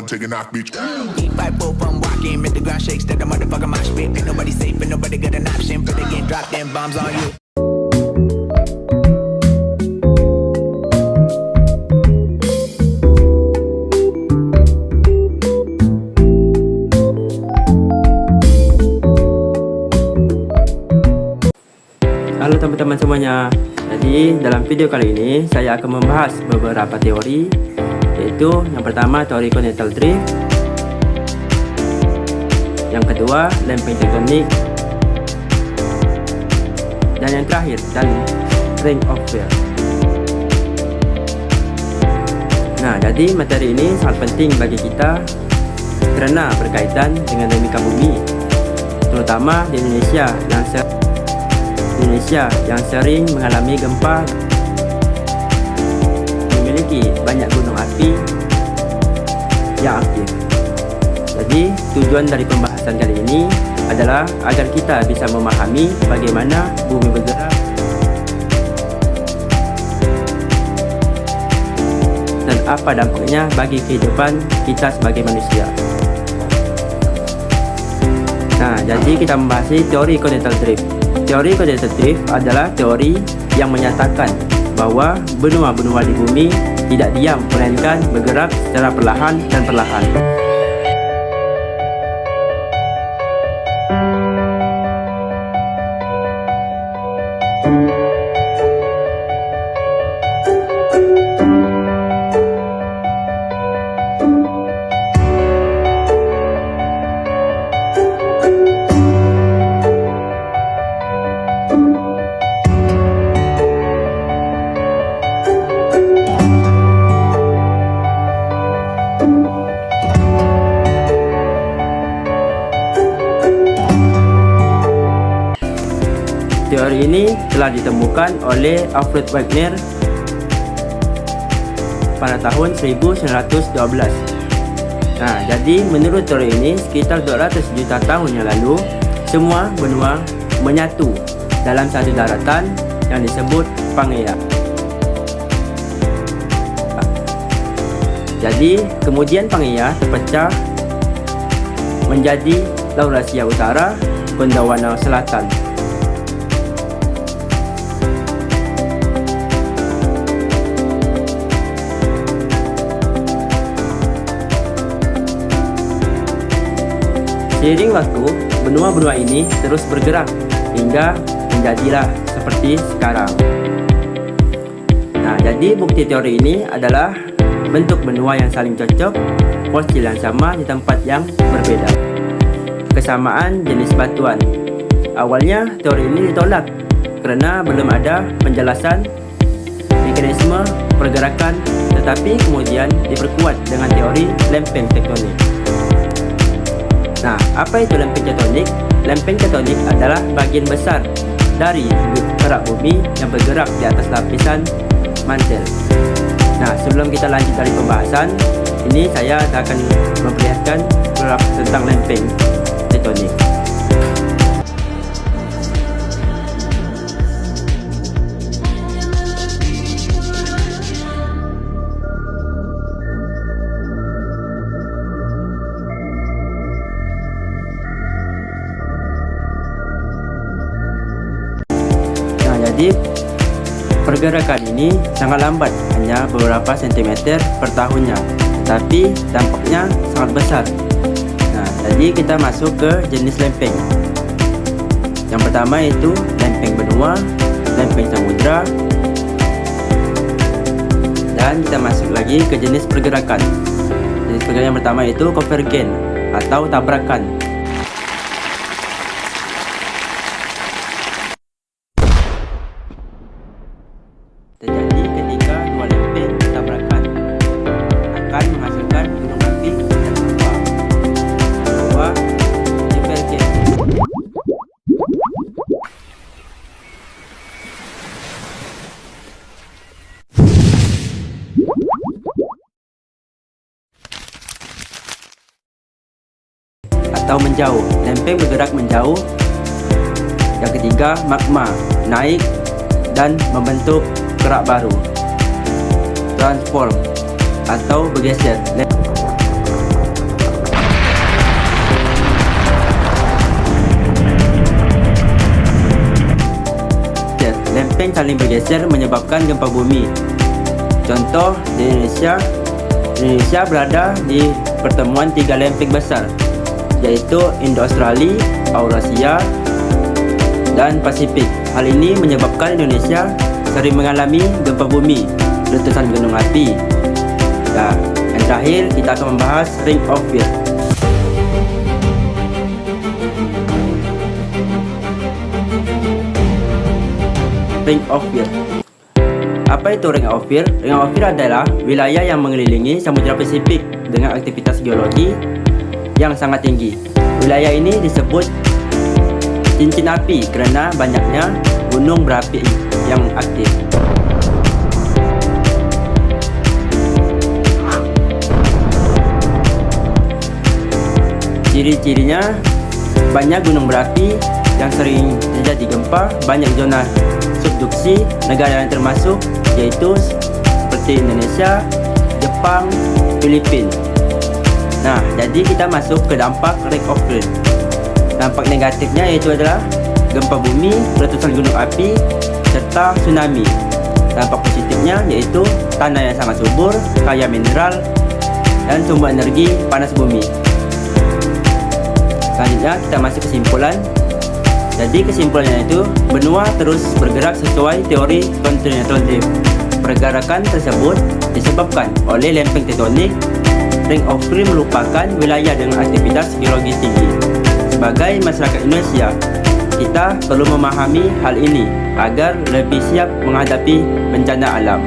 take a knock, bitch. Keep fight both from walking, make the ground shake, step the motherfucker mosh pit. Ain't nobody safe, ain't nobody got an option. But they get drop them bombs on you. Halo teman-teman semuanya. Jadi dalam video kali ini saya akan membahas beberapa teori, yaitu yang pertama teori continental drift, yang kedua lempeng tektonik, dan yang terakhir dan ring of fire. Nah, jadi materi ini sangat penting bagi kita karena berkaitan dengan dinamika bumi, terutama di Indonesia yang sering mengalami gempa, memiliki banyak gunung api yang aktif. Jadi tujuan dari pembahasan kali ini adalah agar kita bisa memahami bagaimana bumi bergerak dan apa dampaknya bagi kehidupan kita sebagai manusia. Nah, jadi kita membahas teori continental drift. Teori continental drift adalah teori yang menyatakan bahwa benua-benua di bumi tidak diam, melainkan bergerak secara perlahan dan perlahan. Teori ini telah ditemukan oleh Alfred Wegener pada tahun 1912. Nah, jadi menurut teori ini sekitar 200 juta tahun yang lalu semua benua menyatu dalam satu daratan yang disebut Pangaea. Jadi kemudian Pangaea terpecah menjadi Laurasia Utara, Gondwana Selatan. Seiring waktu, benua-benua ini terus bergerak hingga menjadilah seperti sekarang. Nah, jadi bukti teori ini adalah bentuk benua yang saling cocok, fosil yang sama di tempat yang berbeda, kesamaan jenis batuan. Awalnya teori ini ditolak karena belum ada penjelasan mekanisme pergerakan, tetapi kemudian diperkuat dengan teori lempeng tektonik. Nah, apa itu lempeng tektonik? Lempeng tektonik adalah bagian besar dari kerak bumi yang bergerak di atas lapisan mantel. Nah, sebelum kita lanjut dari pembahasan ini, saya akan memperlihatkan beberapa tentang lempeng tektonik. Jadi pergerakan ini sangat lambat, hanya beberapa sentimeter per tahunnya, tetapi dampaknya sangat besar. Nah, jadi kita masuk ke jenis lempeng. Yang pertama itu lempeng benua, lempeng samudra, dan kita masuk lagi ke jenis pergerakan. Jenis pergerakan yang pertama itu konvergen atau tabrakan. Terjadi ketika dua lempeng bertabrakan, akan menghasilkan gunung api dan lava. Kedua, divergen. Atau menjauh, lempeng bergerak menjauh. Yang ketiga, magma, naik dan membentuk kerak baru. Transform atau bergeser. lempeng saling bergeser menyebabkan gempa bumi. Contoh di Indonesia berada di pertemuan 3 lempeng besar, yaitu Indo-Australia, Eurasia, dan Pasifik. Hal ini menyebabkan Indonesia sering mengalami gempa bumi, letusan gunung api. Nah, yang terakhir kita akan membahas Ring of Fire. Ring of Fire. Apa itu Ring of Fire? Ring of Fire adalah wilayah yang mengelilingi Samudra Pasifik dengan aktivitas geologi yang sangat tinggi. Wilayah ini disebut cincin api kerana banyaknya gunung berapi yang aktif. Ciri-cirinya banyak gunung berapi yang sering terjadi gempa, banyak zona subduksi. Negara yang termasuk yaitu seperti Indonesia, Jepang, Filipina. Nah, jadi kita masuk ke dampak Ring of Fire. Dampak negatifnya yaitu adalah gempa bumi, letusan gunung api, serta tsunami. Dampak positifnya yaitu tanah yang sangat subur, kaya mineral, dan sumber energi panas bumi. Selanjutnya kita masuk kesimpulan. Jadi kesimpulannya itu, benua terus bergerak sesuai teori continental drift. Pergerakan tersebut disebabkan oleh lempeng tektonik. Ring of Fire merupakan wilayah dengan aktivitas geologi tinggi. Sebagai masyarakat Indonesia, kita perlu memahami hal ini agar lebih siap menghadapi bencana alam.